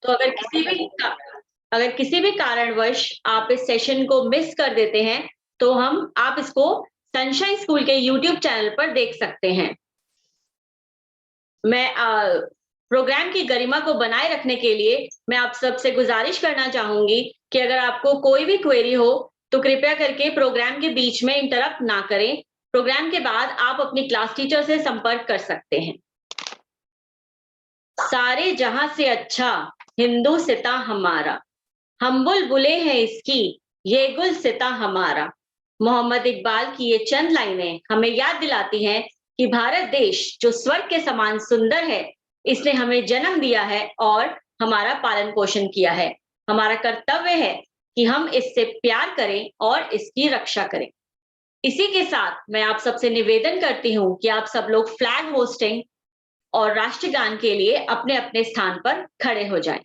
तो अगर किसी भी कारणवश आप इस सेशन को मिस कर देते हैं, तो आप इसको सनशाइन स्कूल के यूट्यूब चैनल पर देख सकते हैं। मैं प्रोग्राम की गरिमा को बनाए रखने के लिए मैं आप सबसे गुजारिश करना चाहूंगी कि अगर आपको कोई भी क्वेरी हो तो कृपया करके प्रोग्राम के बीच में इंटरप्ट ना करें। प्रोग्राम के बाद आप अपनी क्लास टीचर से संपर्क कर सकते हैं। सारे जहां से अच्छा हिंदू सिता हमारा, हम बुलबुलें हैं इसकी ये गुल सिता हमारा। मोहम्मद इकबाल की ये चंद लाइनें हमें याद दिलाती हैं कि भारत देश जो स्वर्ग के समान सुंदर है, इसने हमें जन्म दिया है और हमारा पालन पोषण किया है। हमारा कर्तव्य है कि हम इससे प्यार करें और इसकी रक्षा करें। इसी के साथ मैं आप सबसे निवेदन करती हूं कि आप सब लोग फ्लैग होस्टिंग और राष्ट्रगान के लिए अपने अपने स्थान पर खड़े हो जाएं।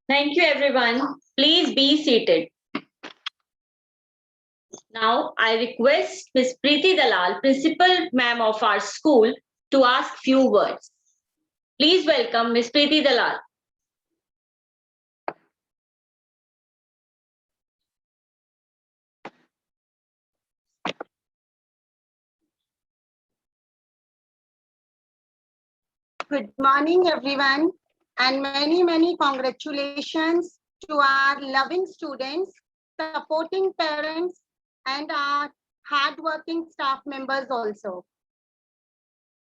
Thank you, everyone. Please be seated. Now, I request Ms. Preeti Dalal, Principal Ma'am of our school, to ask few words. Please welcome Ms. Preeti Dalal. Good morning, everyone, and many congratulations to our loving students, supporting parents, and our hardworking staff members also.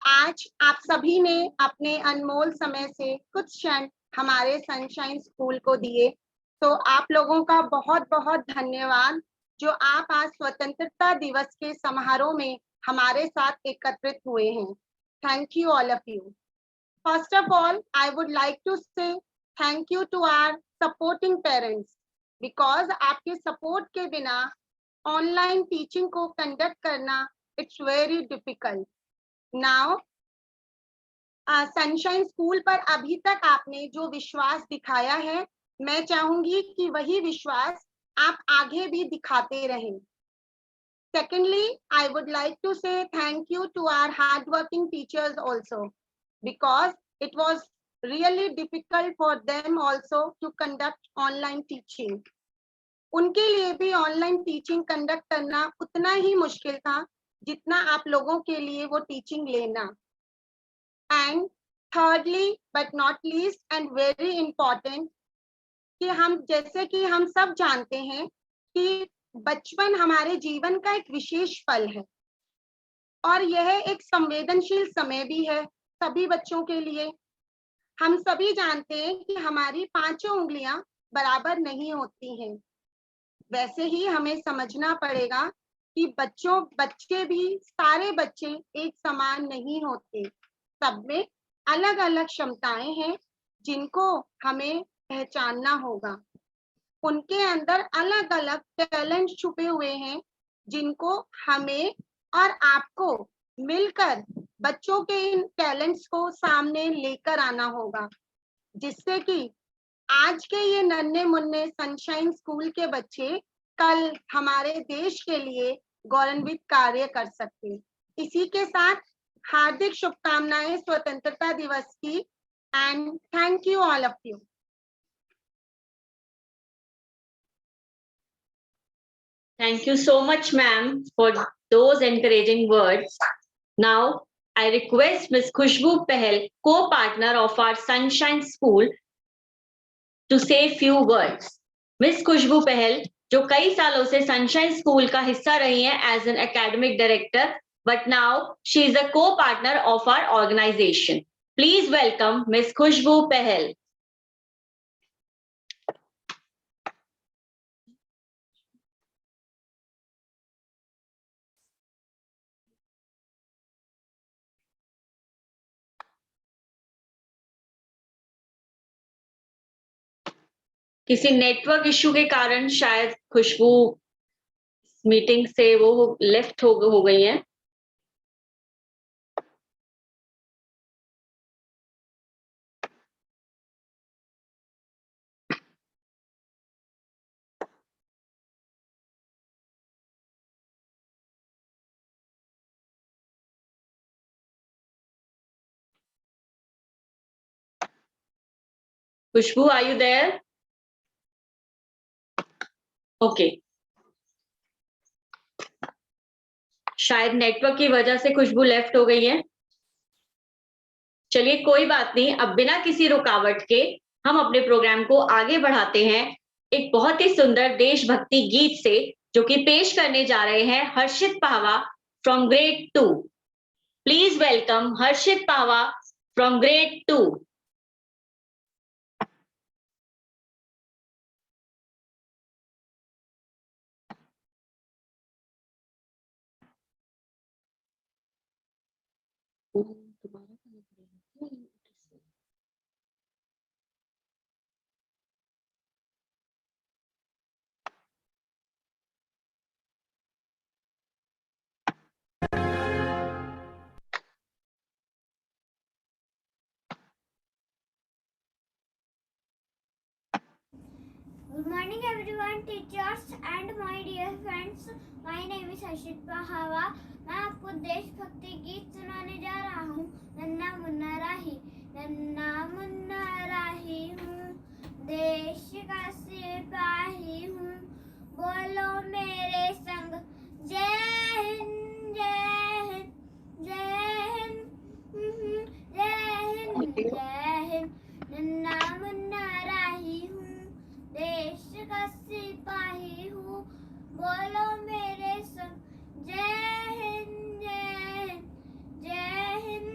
आज आप सभी ने अपने अनमोल समय से कुछ क्षण हमारे सनशाइन स्कूल को दिए, तो आप लोगों का बहुत बहुत धन्यवाद जो आप आज स्वतंत्रता दिवस के समारोह में हमारे साथ एकत्रित हुए हैं। Thank you all of you. First of all, I would like to say thank you to our supporting parents because आपके support के बिना online teaching को conduct करना it's very difficult. Now, sunshine school पर अभी तक आपने जो विश्वास दिखाया है, मैं चाहूंगी कि वही विश्वास आप आगे भी दिखाते रहें। Secondly, I would like to say thank you to our hardworking teachers also, because it was really difficult for them also to conduct online teaching. उनके लिए भी ऑनलाइन टीचिंग कंडक्ट करना उतना ही मुश्किल था जितना आप लोगों के लिए वो टीचिंग लेना। And thirdly but not least and very important कि हम जैसे कि हम सब जानते हैं कि बचपन हमारे जीवन का एक विशेष पल है और यह एक संवेदनशील समय भी है सभी बच्चों के लिए। हम सभी जानते हैं कि हमारी पांचों उंगलियां बराबर नहीं होती हैं। वैसे ही हमें समझना पड़ेगा कि बच्चे भी, सारे बच्चे एक समान नहीं होते। सब में अलग अलग क्षमताएं हैं जिनको हमें पहचानना होगा। उनके अंदर अलग अलग टैलेंट छुपे हुए हैं जिनको हमें और आपको मिलकर बच्चों के इन टैलेंट्स को सामने लेकर आना होगा, जिससे कि आज के ये नन्हे मुन्ने सनशाइन स्कूल के बच्चे कल हमारे देश के लिए गौरवान्वित कार्य कर सकते। इसी के साथ हार्दिक शुभकामनाएं स्वतंत्रता दिवस की, and thank you all of you. Thank you so much, ma'am, for those encouraging words. Now, I request Ms. Khushbu Pahel, co-partner of our Sunshine School, to say few words. Ms. Khushbu Pahel, जो कई सालों से sunshine school का हिस्सा रही हैं as an academic director, but now she is a co-partner of our organization. Please welcome Ms. Khushbu Pahel. किसी network issue के कारण शायद खुशबू मीटिंग से वो लेफ्ट हो गई हैं। खुशबू, आर यू देयर? ओके, शायद नेटवर्क की वजह से खुशबू लेफ्ट हो गई है। चलिए कोई बात नहीं, अब बिना किसी रुकावट के हम अपने प्रोग्राम को आगे बढ़ाते हैं एक बहुत ही सुंदर देशभक्ति गीत से, जो कि पेश करने जा रहे हैं Harshit Pahwa from grade 2। Please welcome Harshit Pahwa from grade 2। Good morning everyone, teachers and my dear friends. My name is Harshit Pahawa. मैं आपको देशभक्ति गीत सुनाने जा रहा हूँ। नन्ना मुन्ना राही, नन्ना मुन्ना राही हूँ, देश का सिपाही हूँ, बोलो मेरे संग जय हिंद जय हिंद जय हिंद जय हिंद जय हिंद। नन्ना मुन्ना राही हूँ, देश का सिपाही हूँ, बोलो मेरे संग जय हिंद जय हिंद जय हिंद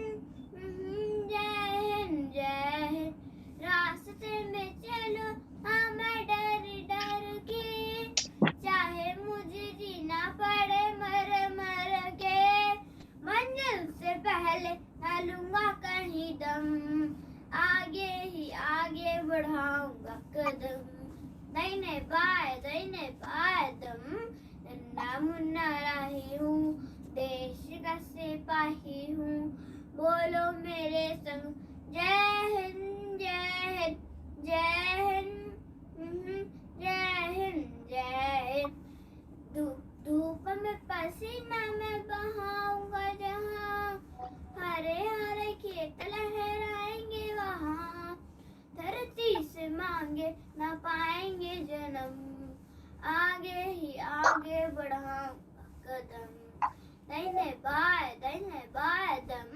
जय हिंद जय हिंद। रास्ते में चलो हाँ मैं डर डर के, चाहे मुझे जीना पड़े मर मर के, मंजिल से पहले न लूंगा कहीं दम, आगे ही आगे बढ़ाऊंगा कदम, दाहिने बाएं दम। नन्ना मुन्ना राही हूँ, देश का सिपाही हूँ, बोलो मेरे संग जय हिंद जय हिंद जय हिंद जय हिंद जय हिंद। धूप में पसीना मैं बहाऊंगा जहाँ, हरे हरे खेत लहराएंगे वहाँ, धरती से मांगे ना पाएंगे जन्म, आगे ही आगे बढ़ाऊंगा कदम, दाहिने बाएं दम।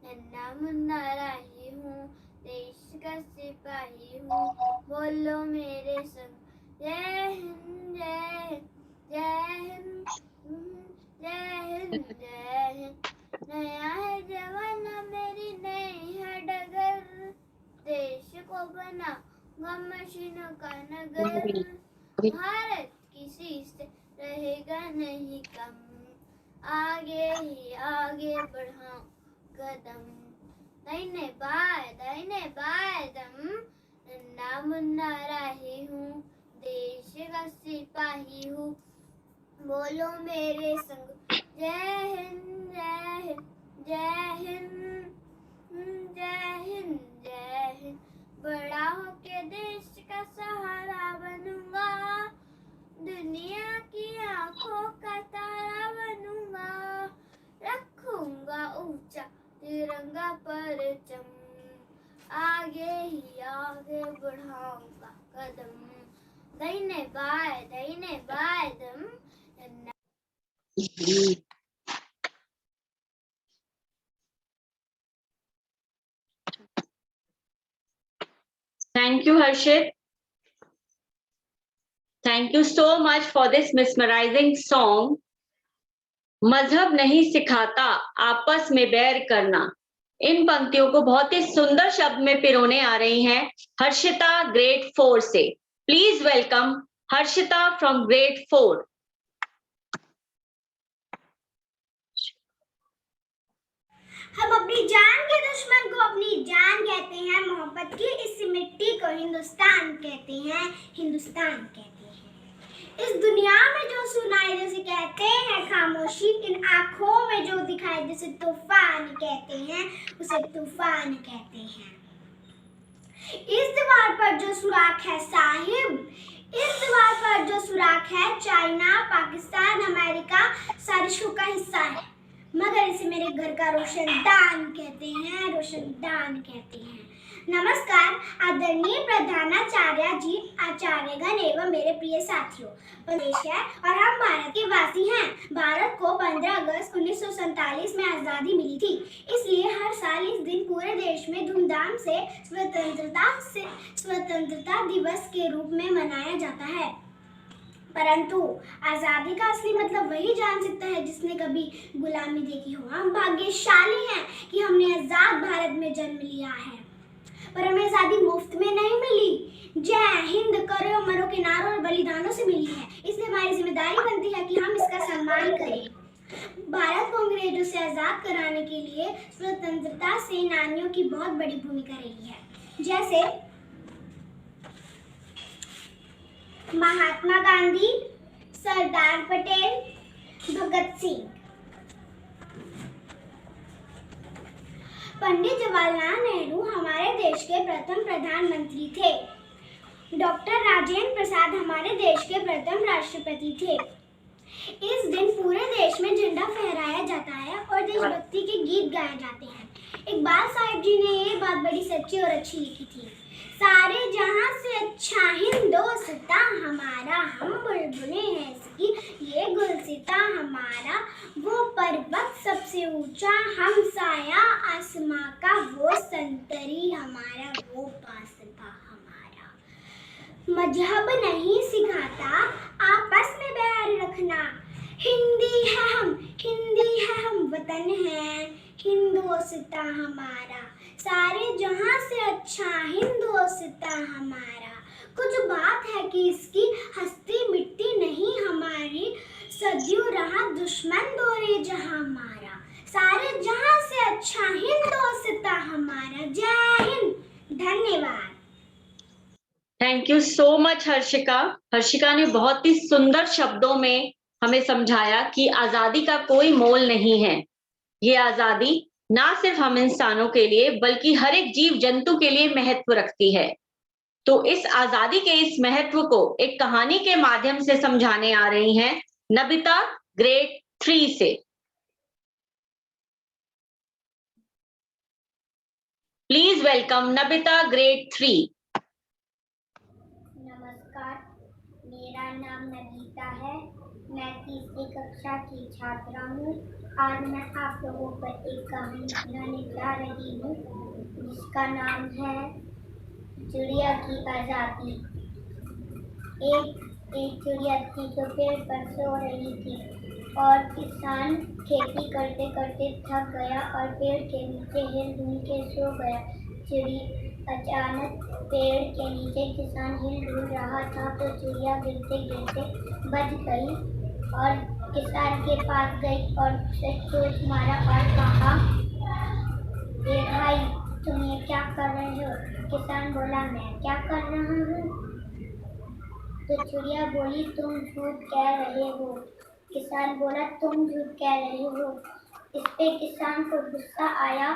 नन्ना मुन्ना राही हूँ, देश का सिपाही हूँ, बोलो मेरे संग जय हिंद जय हिंद जय हिंद जय हिंद जय हिंद। नया है जमाना मेरी नई है डगर, देश को बना मशीनों का नगर, भारत किसी से रहेगा नहीं कम, आगे ही आगे बढ़ाओ कदम, दाहिने बाएं दम, नन्ना मुन्ना राही हूँ, देश का सिपाही हूँ, बोलो मेरे संग जय हिंद जय हिंद जय हिंद जय हिंद जय हिंद, बड़ा होके देश का सहारा बनूंगा, दुनिया की आंखों का तारा बनूंगा, रखूंगा ऊंचा तिरंगा परचम, आगे ही आगे बढ़ाऊंगा कदम, दाहिने बाएं दम, Thank you, Harshit. Thank you so much for this mesmerizing song. मजहब नहीं सिखाता आपस में बैर करना, इन पंक्तियों को बहुत ही सुंदर शब्द में पिरोने आ रही हैं हर्षिता ग्रेड 4 से। Please welcome Harshita from grade 4। हम अपनी जान के दुश्मन को अपनी जान कहते हैं, मोहब्बत की इस मिट्टी को हिंदुस्तान कहते हैं, हिंदुस्तान कहते हैं। इस दुनिया में जो सुनाई जैसे कहते हैं खामोशी, इन आंखों में जो दिखाई जैसे तूफान कहते हैं, उसे तूफान कहते हैं। इस दीवार पर जो सुराख है साहिब, इस दीवार पर जो सुराख है चाइना, पाकिस्तान, अमेरिका सारे शो का हिस्सा है, मगर इसे मेरे घर का रोशनदान कहते हैं, रोशनदान कहते हैं। नमस्कार आदरणीय प्रधानाचार्य जी, आचार्यगण एवं मेरे प्रिय साथियों। देश है और हम भारत के वासी हैं। भारत को 15 अगस्त 1947 में आज़ादी मिली थी, इसलिए हर साल इस दिन पूरे देश में धूमधाम से स्वतंत्रता दिवस के रूप में मनाया जाता है। परंतु आज़ादी का असली मतलब वही जान सकता है जिसने कभी गुलामी देखी हो। हम भाग्यशाली हैं कि हमने आज़ाद भारत में जन्म लिया है, पर हमें आज़ादी मुफ्त में नहीं मिली। जय हिंद करो मरो के नारों और बलिदानों से मिली है, इसलिए हमारी जिम्मेदारी बनती है कि हम इसका सम्मान करें। भारत को अंग्रेजों से आज़ाद कराने के लिए स्वतंत्रता सेनानियों की बहुत बड़ी भूमिका रही है, जैसे महात्मा गांधी, सरदार पटेल, भगत सिंह। पंडित जवाहरलाल नेहरू हमारे देश के प्रथम प्रधानमंत्री थे। डॉक्टर राजेंद्र प्रसाद हमारे देश के प्रथम राष्ट्रपति थे। इस दिन पूरे देश में झंडा फहराया जाता है और देशभक्ति के गीत गाए जाते हैं। इकबाल साहब जी ने ये बात बड़ी सच्ची और अच्छी लिखी थी। सारे जहां से अच्छा हिंदुस्ता हमारा, हम बुलबुलें हैं इसकी, ये गुलसिता हमारा, वो पर्वत सबसे ऊंचा, हम साया आसमां का, वो संतरी हमारा, वो पासबा हमारा। मजहब नहीं सिखाता आपस में बैर रखना, हिंदी है हम वतन है, हिंदुस्ता हमारा, सारे जहां से अच्छा हिंदुस्ता हमारा। कुछ बात है कि इसकी हस्ती मिट्टी नहीं हमारी, सदियों रहा दुश्मन दोरे जहां हमारा, सारे जहां से अच्छा हिंदुस्ता हमारा। जय हिंद, धन्यवाद। Thank you so much Harshika. Harshika ने बहुत ही सुंदर शब्दों में हमें समझाया कि आजादी का कोई मोल नहीं है। ये आजादी ना सिर्फ हम इंसानों के लिए बल्कि हर एक जीव जंतु के लिए महत्व रखती है। तो इस आजादी के इस महत्व को एक कहानी के माध्यम से समझाने आ रही हैं नबिता ग्रेड 3 से। Please welcome Nabita grade 3। नमस्कार, मेरा नाम नबिता है, मैं 3री कक्षा की छात्रा हूँ। आज मैं आप लोगों पर एक कहानी सुनाने जा रही हूँ जिसका नाम है चिड़िया की आज़ादी। एक चिड़िया थी जो पेड़ पर सो रही थी और किसान खेती करते करते थक गया और पेड़ के नीचे हिल डुल के सो गया। अचानक पेड़ के नीचे किसान हिल-डुल रहा था तो चिड़िया गिरते-गिरते बच गई और किसान के पास गई और उसे चोट मारा और कहा, "ए भाई, तुम ये क्या कर रहे हो?" किसान बोला, "मैं क्या कर रहा हूँ?" तो चिड़िया बोली, "तुम झूठ कह रहे हो।" किसान बोला, "तुम झूठ कह रहे हो।" इस पे किसान को गुस्सा आया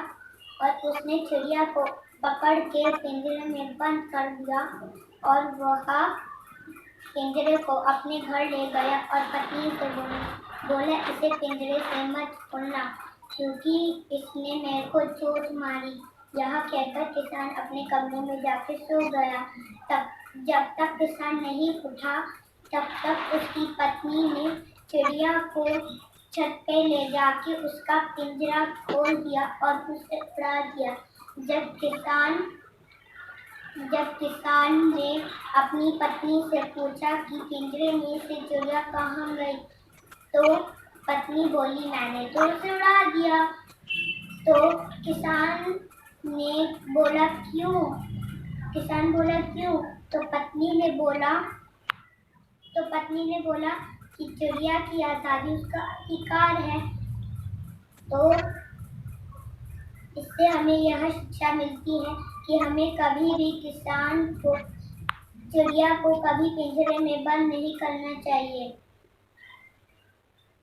और उसने चिड़िया को पकड़ के पिंजरे में बंद कर दिया और वह पिंजरे को अपने घर ले गया और पत्नी से बोला, "इसे पिंजरे से मत खोलना क्योंकि इसने मेरे को चोट मारी।" यह कहकर किसान अपने कमरे में जाकर सो गया। जब तक किसान नहीं उठा तब तक उसकी पत्नी ने चिड़िया को छत पे ले जाके उसका पिंजरा खोल दिया और उसे उड़ा दिया। जब किसान ने अपनी पत्नी से पूछा कि पिंजरे में से चिड़िया कहाँ गई, तो पत्नी बोली, "मैंने तो उसे उड़ा दिया।" तो किसान बोला क्यों? तो पत्नी ने बोला कि चिड़िया की आज़ादी उसका अधिकार है। तो इससे हमें यह शिक्षा मिलती है कि हमें कभी भी चिड़िया को कभी पिंजरे में बंद नहीं करना चाहिए।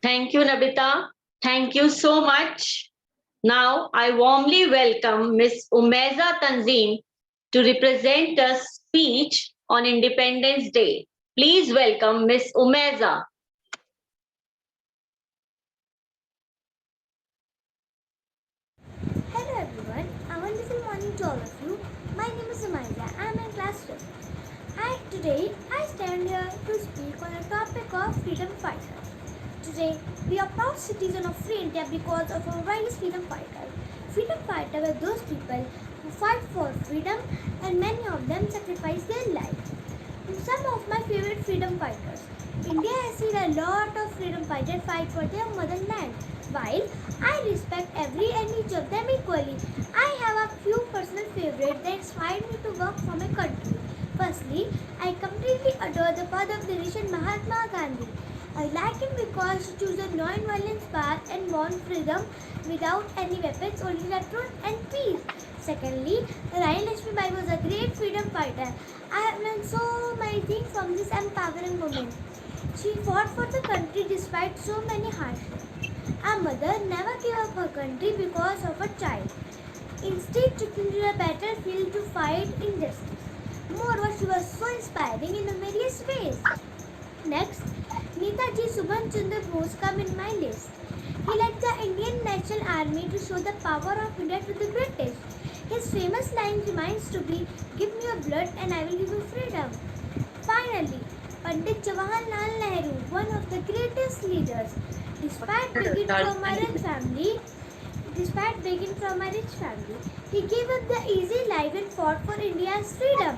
Thank you, Nabita. Thank you so much. Now, I warmly welcome Miss Umeza Tanzim to represent a speech on Independence Day. Please welcome Miss Umeza. Hello everyone, a wonderful morning to all of you. My name is Umeza. I am in class 5th. Today I stand here to speak on the topic of freedom fighters. Today we are proud citizens of free India because of our various freedom fighters. Freedom fighters were those people who fight for freedom and many of them sacrifice their lives. Some of my favorite freedom fighters. India has seen a lot of freedom fighters fight for their motherland. While I respect every and each of them equally, I have a few personal favorites that inspired me to work for my country. Firstly, I completely adore the father of the nation, Mahatma Gandhi. I like him because he chose a non-violence path and won freedom without any weapons, only the truth and peace. Secondly, Rani Lakshmi Bai was a great freedom fighter. I have learned so many things from this empowering woman. She fought for the country despite so many hardships. A mother never gave up her country because of a child. Instead, took him to the battlefield to fight injustice. Moreover, she was so inspiring in various ways. Next, Netaji Subhash Chandra Bose come in my list. He led the Indian National Army to show the power of India to the British. His famous line remains to be, "Give me your blood and I will give you freedom." Finally, Pandit Jawaharlal Nehru, one of the greatest leaders. Despite being from a rich family, he gave up the easy life and fought for India's freedom.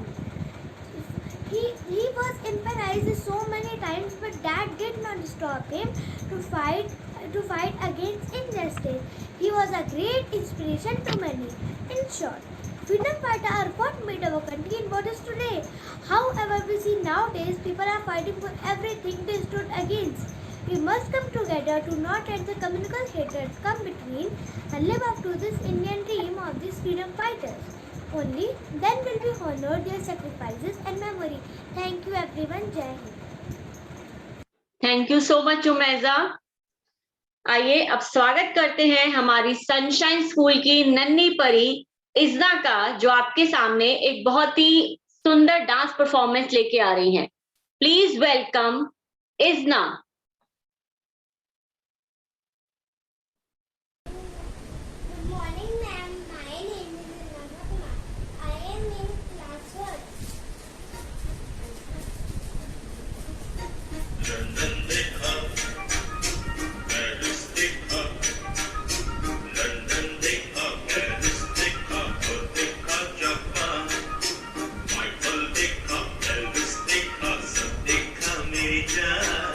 He was imprisoned so many times, but that did not stop him to fight against injustice. He was a great inspiration to many. In short, freedom fighters are what made our country and what is today. However, we see nowadays people are fighting for everything they stood against. We must come together to not let the communal hatred come between and live up to this Indian dream of these freedom fighters. Only then will we honor their sacrifices and memory. Thank you everyone. Jai Hind. Thank you so much, Umeza. आइए अब स्वागत करते हैं हमारी sunshine school की नन्ही परी इज़ना का, जो आपके सामने एक बहुत ही सुंदर डांस परफॉर्मेंस लेके आ रही हैं. Please welcome Izna. Good morning, ma'am. My name is Iznana Kumar. I am in class 1. London देखा, पेरिस देखा, लंदन देखा, पेरिस देखा, और देखा जापान. माइकल देखा, एल्विस देखा, सब देखा मेरी जान.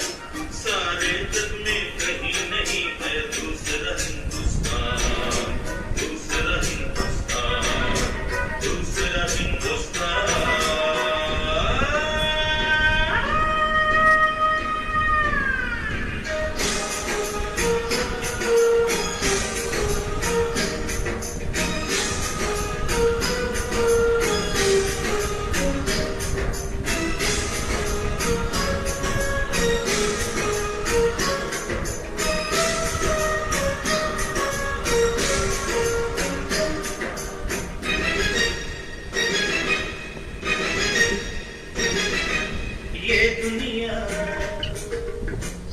दुनिया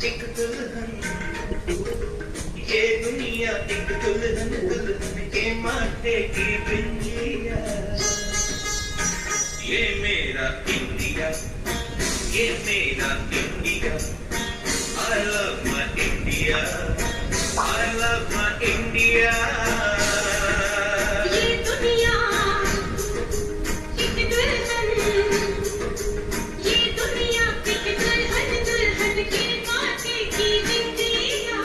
एक दुल्हन, ये दुनिया एक दुल्हन, दुल्हन के माथे की बिंदिया। ये मेरा इंडिया, ये मेरा India. I love my India, I love my India. ये दुनिया एक दुल्हन, ये दुनिया एक दुल्हन, दुल्हन के माथे की बिंदिया।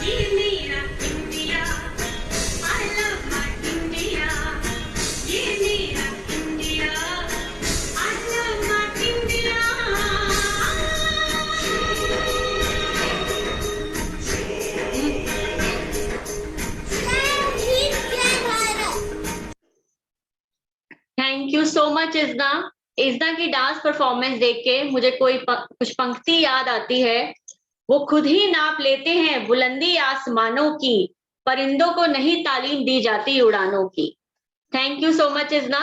ये मेरा India, I love my India. ये मेरा India, I love my India. Thank you so much Izna. Izna की डांस परफॉर्मेंस देख के मुझे कुछ पंक्ति याद आती है। वो खुद ही नाप लेते हैं बुलंदी आसमानों की, परिंदों को नहीं तालीम दी जाती उड़ानों की। Thank you so much Izna.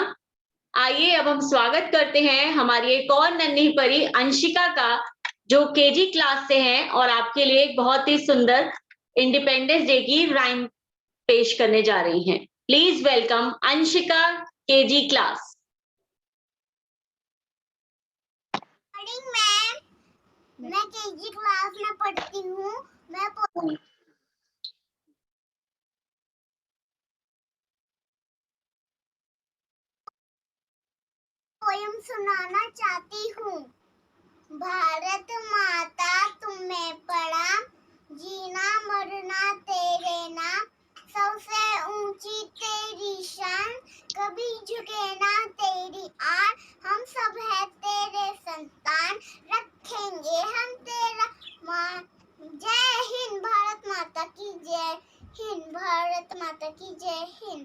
आइए अब हम स्वागत करते हैं हमारी एक और नन्ही परी अंशिका का, जो केजी क्लास से हैं और आपके लिए एक बहुत ही सुंदर इंडिपेंडेंस डे की राइम पेश करने जा रही हैं। Please welcome Anshika, KG class. Morning ma'am, मैं केजी क्लास में पढ़ती हूँ। मैं पोयम सुनाना चाहती हूँ। भारत माता तुम्हें प्रणाम, जीना मरना तेरे नाम, सबसे ऊंची तेरी शान, कभी झुके ना तेरी आन, हम सब है तेरे संतान, रखेंगे हम तेरा मान। जय हिंद, भारत माता की जय हिंद, भारत माता की जय हिंद।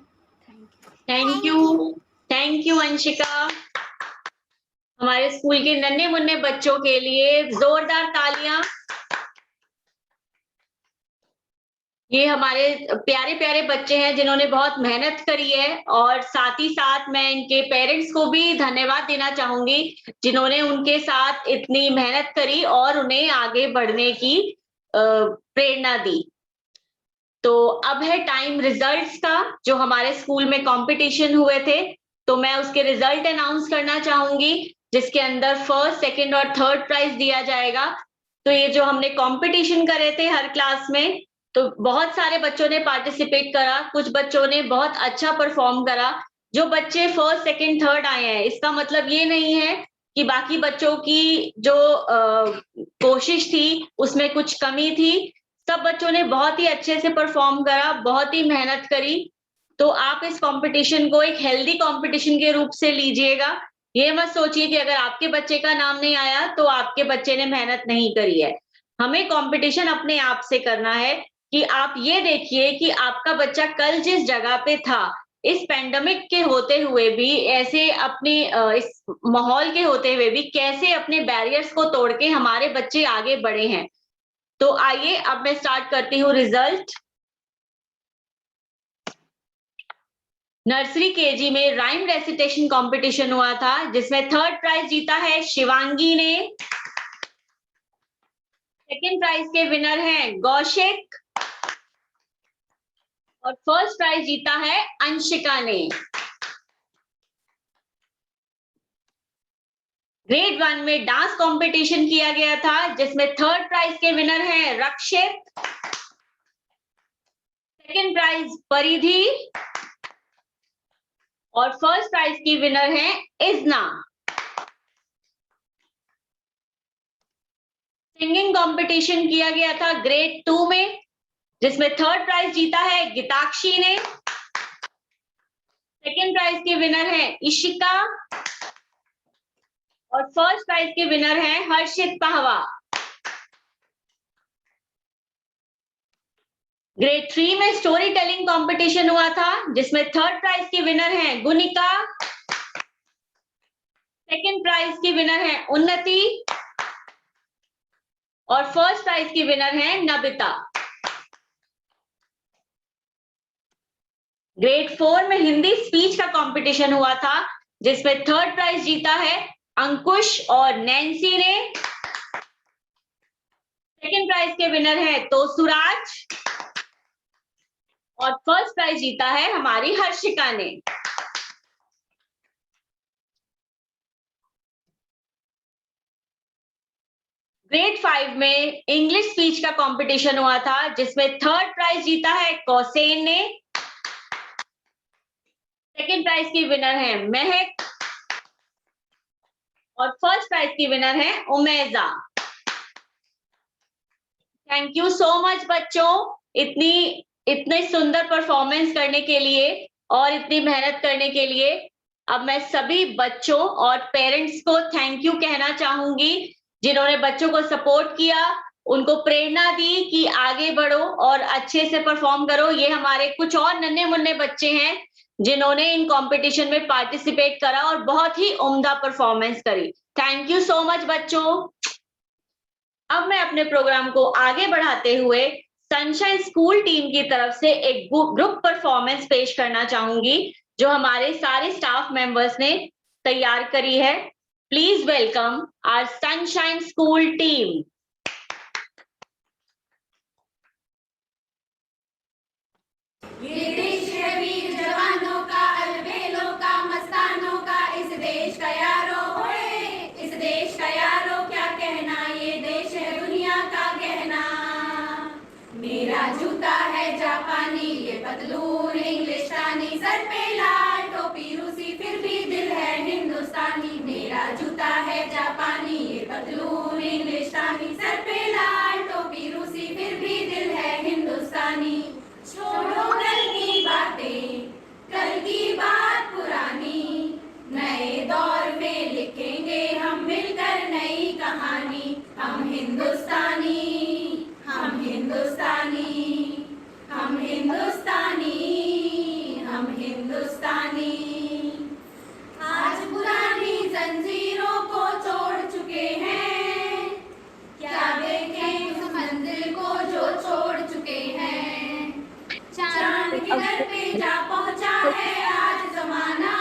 Thank you Anshika. हमारे स्कूल के नन्हे मुन्ने बच्चों के लिए जोरदार तालियां। ये हमारे प्यारे प्यारे बच्चे हैं जिन्होंने बहुत मेहनत करी है, और साथ ही साथ मैं इनके पेरेंट्स को भी धन्यवाद देना चाहूंगी जिन्होंने उनके साथ इतनी मेहनत करी और उन्हें आगे बढ़ने की प्रेरणा दी। तो अब है टाइम रिजल्ट्स का। जो हमारे स्कूल में कंपटीशन हुए थे, तो मैं उसके रिजल्ट अनाउंस करना चाहूंगी, जिसके अंदर फर्स्ट, सेकंड और थर्ड प्राइज दिया जाएगा। तो ये जो हमने कंपटीशन करे थे हर क्लास में, तो बहुत सारे बच्चों ने पार्टिसिपेट करा, कुछ बच्चों ने बहुत अच्छा परफॉर्म करा। जो बच्चे फर्स्ट, सेकंड, थर्ड आए हैं, इसका मतलब ये नहीं है कि बाकी बच्चों की जो कोशिश थी उसमें कुछ कमी थी। सब बच्चों ने बहुत ही अच्छे से परफॉर्म करा, बहुत ही मेहनत करी। तो आप इस कंपटीशन को एक हेल्दी कंपटीशन के रूप से लीजिएगा। ये मत सोचिए कि अगर आपके बच्चे का नाम नहीं आया तो आपके बच्चे ने मेहनत नहीं करी है। हमें कंपटीशन अपने आप से करना है कि आप ये देखिए कि आपका बच्चा कल जिस जगह पे था, इस पेंडेमिक के होते हुए भी, ऐसे अपनी इस माहौल के होते हुए भी कैसे अपने बैरियर्स को तोड़ के हमारे बच्चे आगे बढ़े हैं। तो आइए अब मैं स्टार्ट करती हूँ रिजल्ट। नर्सरी केजी में राइम रेसिटेशन कंपटीशन हुआ था, जिसमें थर्ड प्राइज जीता है शिवांगी ने। सेकंड प्राइज के विनर हैं गौशिक, और फर्स्ट प्राइज जीता है अंशिका ने। ग्रेड 1 में डांस कंपटीशन किया गया था, जिसमें थर्ड प्राइज के विनर हैं रक्षित, सेकंड प्राइज परिधि, और फर्स्ट प्राइज की विनर है इजना। सिंगिंग कंपटीशन किया गया था ग्रेड 2 में, जिसमें थर्ड प्राइज जीता है गीताक्षी ने, सेकंड प्राइज के विनर है इशिका, और फर्स्ट प्राइज के विनर है हर्षित पाहवा। ग्रेड 3 में स्टोरी टेलिंग कंपटीशन हुआ था, जिसमें थर्ड प्राइज की विनर है गुनिका, सेकंड प्राइज की विनर है उन्नति, और फर्स्ट प्राइज की विनर है नबिता। ग्रेड 4 में हिंदी स्पीच का कंपटीशन हुआ था, जिसमें थर्ड प्राइज जीता है अंकुश और नैन्सी ने। सेकंड प्राइज के विनर है तो सुराज, और फर्स्ट प्राइज जीता है हमारी हर्षिका ने। ग्रेड 5 में इंग्लिश स्पीच का कंपटीशन हुआ था जिसमें थर्ड प्राइज जीता है कौसेन ने। सेकंड प्राइज की विनर है महक, और फर्स्ट प्राइज की विनर है Umeja. Thank you so much बच्चों, इतने सुंदर परफॉर्मेंस करने के लिए और इतनी मेहनत करने के लिए। अब मैं सभी बच्चों और पेरेंट्स को थैंक यू कहना चाहूंगी जिन्होंने बच्चों को सपोर्ट किया, उनको प्रेरणा दी कि आगे बढ़ो और अच्छे से परफॉर्म करो। ये हमारे कुछ और नन्हे मुन्ने बच्चे हैं जिन्होंने इन कंपटीशन में पार्टिसिपेट करा और बहुत ही उम्दा परफॉर्मेंस करी। थैंक यू सो मच बच्चों। अब मैं अपने प्रोग्राम को आगे बढ़ाते हुए सनशाइन स्कूल टीम की तरफ से एक ग्रुप परफॉर्मेंस पेश करना चाहूंगी जो हमारे सारे स्टाफ मेंबर्स ने तैयार करी है। Please welcome our sunshine school team. ये देश है वीर जवानों का, अलबेलों का, मस्तानों का, इस देश का यारो होए, इस देश का यारो क्या कहना, ये देश है दुनिया का गहना। मेरा जूता है जापानी, ये पतलून इंग्लिस्तानी, सर पे लाल टोपी रूसी, फिर भी दिल है हिंदुस्तानी। मेरा जूता है जापानी, ये पतलून इंग्लिस्तानी, सर पे लाल टोपी रूसी, फिर भी दिल है हिंदुस्तानी। छोड़ो कल की बातें, कल की बात पुरानी, नए दौर में लिखेंगे हम मिलकर नई कहानी। हम हिंदुस्तानी, हम हिंदुस्तानी, हम हिंदुस्तानी, हम हिंदुस्तानी। आज पुरानी जंजीरों को तोड़ चुके हैं, क्या देखें उस मंजिल को जो छोड़ चुके हैं। चांद के दर पे जा पहुंचा है आज जमाना,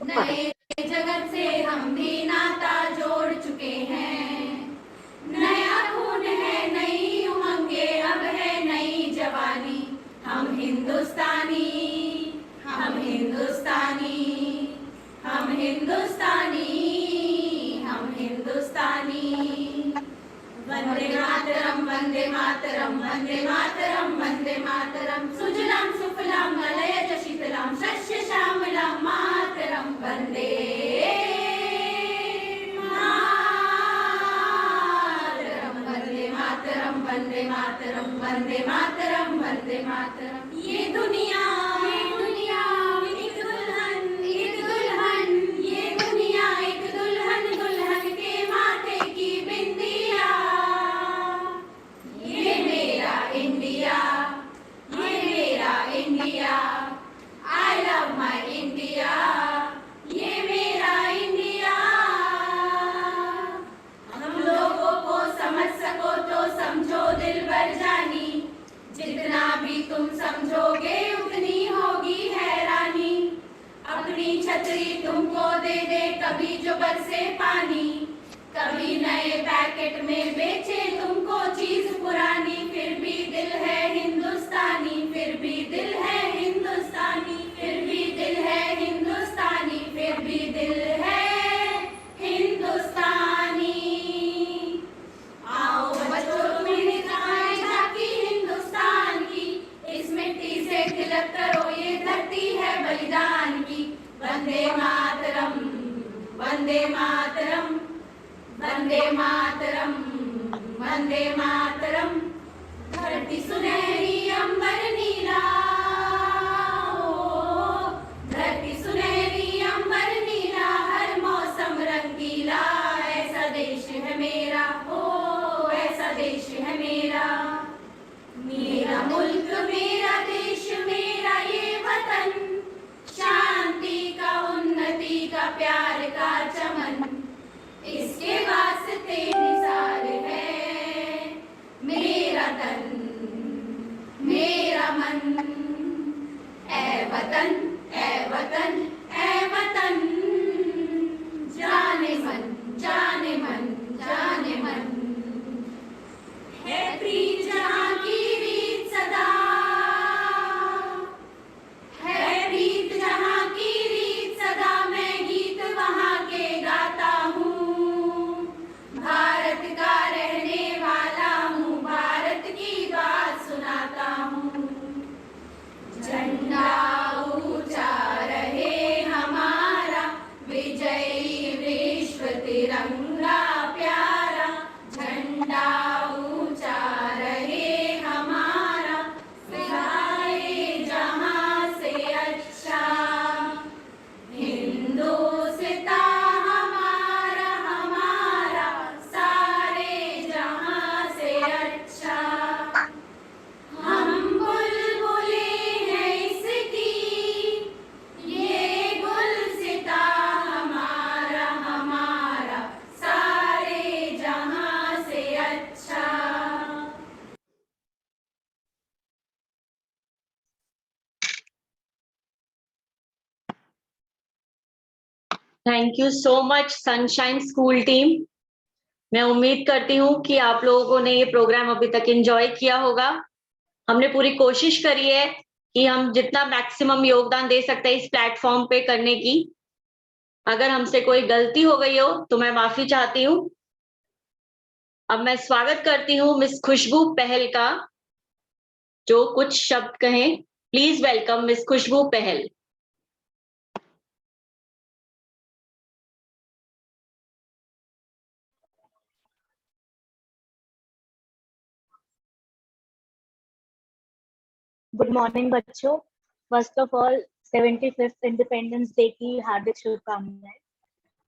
नए जगत से हम भी नाता जोड़ चुके हैं। नया खून है, नई उमंगे, अब है नई जवानी। हम हिंदुस्तानी, हम हिंदुस्तानी, हम हिंदुस्तानी, हम हिंदुस्तानी। वंदे मातरम, वंदे मातरम, वंदे मातरम, वंदे मातरम। सुजलाम सुफलाम मलयज शीतलाम, शस्य श्यामलाम मातरम। वंदे मातरम, वंदे मातरम, वंदे मातरम, वंदे मातरम, वंदे मातरम। ये दुनिया एक दुल्हन, एक दुल्हन, ये दुनिया एक दुल्हन, दुल्हन के माथे की बिंदिया। ये मेरा इंडिया, ये मेरा India, I love my India, ये मेरा इंडिया। हम लोगों को समझ सको तो समझो दिल भर जानी, जितना भी तुम समझोगे उतनी होगी हैरानी। अपनी छतरी तुमको दे दे कभी जो बरसे पानी, कभी नए पैकेट में बेचे तुमको चीज पुरानी, फिर भी दिल है हिंदुस्तानी, फिर भी दिल है हिंदुस्तानी, फिर भी दिल है हिंदुस्तानी, फिर भी दिल है हिंदुस्तानी। आओ बच्चों तुम्हें दिखाएं झांकी हिंदुस्तान की, इस मिट्टी से तिलक करो ये धरती है बलिदान की। वंदे मातरम, वंदे मातरम, वंदे मातरम, वंदे मातरम। धरती सुनहरी अंबर नीला, धरती सुनहरी अंबर नीला, हर मौसम रंगीला। ऐसा देश है मेरा, ओ ऐसा देश है मेरा। मेरा मुल्क, मेरा देश, मेरा ये वतन, शांति का, उन्नति का, प्यार का चमन, इसके वास्ते निसार है मेरा तन, मेरा मन। ऐ वतन, ऐ वतन, ऐ वतन, जाने तिरंगा प्यारा, झंडा ऊंचा रहे हमारा, सारे जहां से अच्छा। हिंदुस्तां हमारा हमारा, सारे जहां से अच्छा। हम बुलबुले हैं इसकी, ये गुलसिता हमारा हमारा, सारे जहां से अच्छा। Thank you so much sunshine school team. मैं उम्मीद करती हूँ कि आप लोगों ने ये प्रोग्राम अभी तक एंजॉय किया होगा। हमने पूरी कोशिश करी है कि हम जितना मैक्सिमम योगदान दे सकते हैं इस प्लेटफॉर्म पे करने की। अगर हमसे कोई गलती हो गई हो तो मैं माफी चाहती हूँ। अब मैं स्वागत करती हूँ मिस खुशबू पहल का, जो कुछ शब्द कहें। प्लीज वेलकम मिस खुशबू पहल। गुड मॉर्निंग बच्चों। First of all 75th independence day की हार्दिक शुभकामनाएं।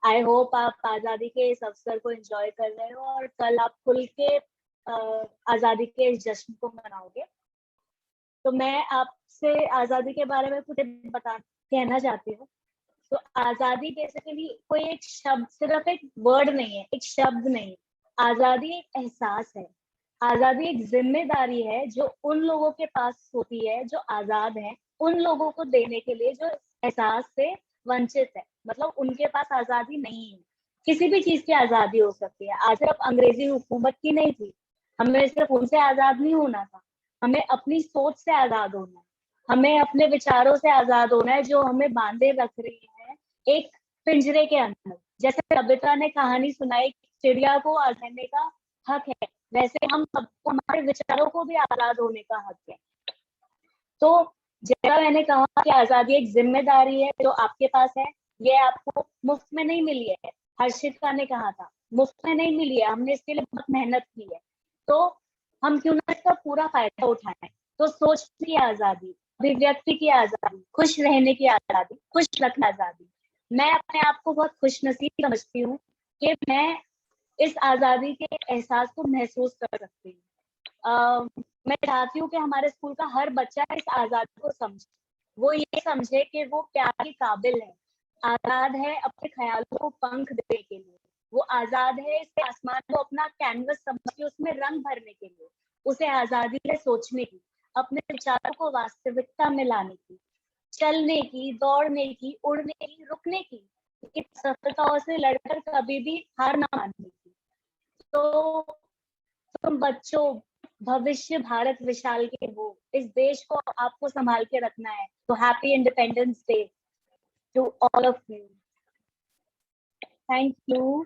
आई होप आप आजादी के इस अवसर को एंजॉय कर रहे हो और कल आप खुल के आजादी के इस जश्न को मनाओगे। तो मैं आपसे आजादी के बारे में कुछ कहना चाहती हूँ। तो आजादी बेसिकली कोई एक शब्द, सिर्फ एक वर्ड नहीं है, एक शब्द नहीं। आजादी एक एहसास है। आजादी एक जिम्मेदारी है जो उन लोगों के पास होती है जो आजाद हैं, उन लोगों को देने के लिए जो एहसास से वंचित है। मतलब उनके पास आजादी नहीं है। किसी भी चीज की आजादी हो सकती है। आज सिर्फ अंग्रेजी हुकूमत की नहीं थी। हमें सिर्फ उनसे आजाद नहीं होना था, हमें अपनी सोच से आजाद होना है, हमें अपने विचारों से आजाद होना है जो हमें बांधे रख रही है एक पिंजरे के अंदर। जैसे कविता ने कहानी सुनाई, चिड़िया को रहने का हक है, वैसे हम सबको हमारे विचारों को भी आजाद होने का हक है। तो जैसा मैंने कहा कि आजादी एक जिम्मेदारी है जो आपके पास है। ये आपको मुफ्त में नहीं मिली है। हर्षित का ने कहा था मुफ्त में नहीं मिली है, हमने इसके लिए बहुत मेहनत की है। तो हम क्यों ना इसका पूरा फायदा उठाएं। तो सोचने की आजादी, अभिव्यक्ति की आजादी, खुश रहने की आजादी, खुश रखना आजादी। मैं अपने आप को बहुत खुशनसीब समझती हूँ कि मैं इस आजादी के एहसास को महसूस कर सकती हूँ। मैं चाहती हूँ कि हमारे स्कूल का हर बच्चा इस आजादी को समझे। वो ये समझे कि वो प्यार के काबिल है, आजाद है अपने ख्यालों को पंख देने के लिए। वो आजाद है इस आसमान को अपना कैनवस समझ के उसमें रंग भरने के लिए। उसे आजादी है सोचने की, अपने विचारों को वास्तविकता में लाने की, चलने की, दौड़ने की, उड़ने की, रुकने की, सफलताओं से लड़कर कभी भी हार ना मानने की। तो तुम बच्चों, भविष्य भारत विशाल के हो, इस देश को आपको संभाल के रखना है। तो happy Independence Day to all of you. Thank you.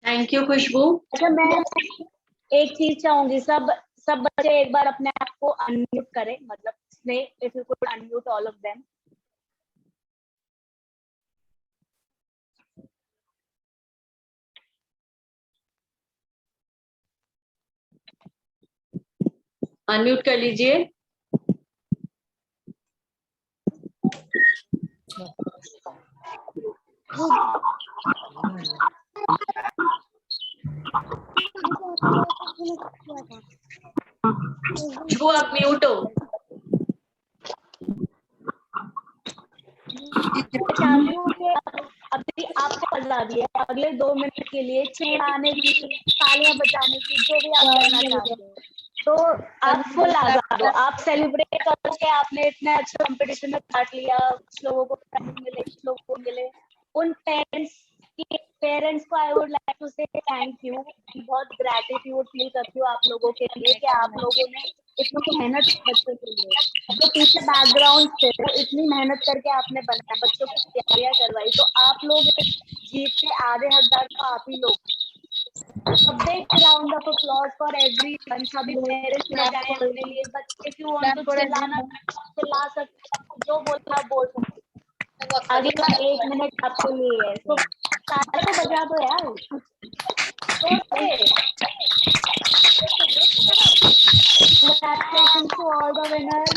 Thank you Khushboo. अच्छा, मैं एक चीज चाहूंगी, सब बच्चे एक बार अपने आप को अनम्यूट करें। मतलब if you could unmute all of them. Unmute कर लीजिए। जो आप म्यूट हो। चाहती हूँ कि अभी आपको आजादी है अगले 2 मिनट के लिए चिल्लाने की, तालियां बजाने की, जो भी आप करना चाहते हो। तो आप फुल आजाद हो। आप सेलिब्रेट करो कि आपने इतने अच्छे कंपटीशन में पार्ट लिया, कुछ लोगों को प्राइज मिले, कुछ लोगों को मिले। उन पेरेंट्स को आई वुड लाइक टू से थैंक यू। बहुत ग्रेटिट्यूड फील करती हूँ आप लोगों के लिए कि आप लोगों ने इतनी मेहनत बच्चों के लिए, जो पीछे बैकग्राउंड थे वो इतनी मेहनत करके आपने बनाया, बच्चों की तैयारियां करवाई। तो आप लोग जीत के आधे हकदार तो आप ही लोग। A big round of applause for everyone. सभी पेरेंट्स बजाएं अपने लिए, but if you want to चिल्लाना चिल्ला सकते हैं, जो बोलना बोल सकते हैं। अगला 1 मिनट आपके लिए है, तो ताली तो बजा दो यार। Congratulations to all the winners.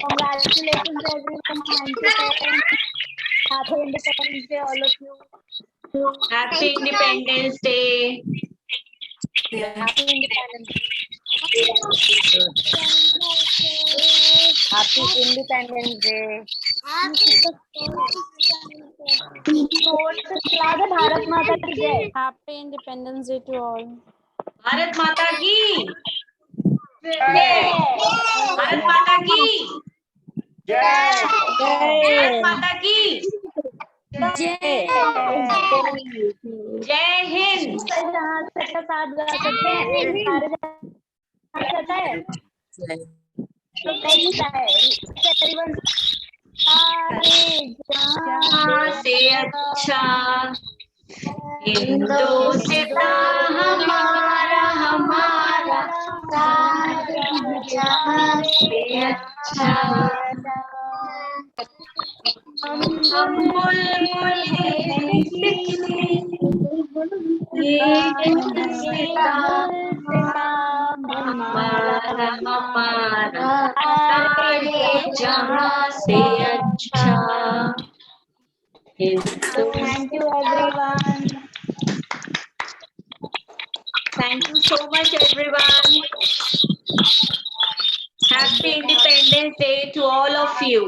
Congratulations everyone. Thank you parents. Happy Independence Day all of you. Happy Independence Day. Happy Independence Day. Happy Independence Day. Bharat माता की जय। Happy Independence Day to all. Bharat माता की जय। भारत माता की जय। भारत माता की जय हिंद। जहाँ सबका साथ गा सकते हैं, सारे सकता है। तो कैसा है? everyone जहाँ से अच्छा हिंदुस्तान हमारा हमारा जहाँ से अच्छा हम बुलबुल हैं ये हिंदुस्तान हमारा हमारा सारे जहाँ से अच्छा। Thank you everyone. Thank you so much, everyone. Happy Independence Day to all of you.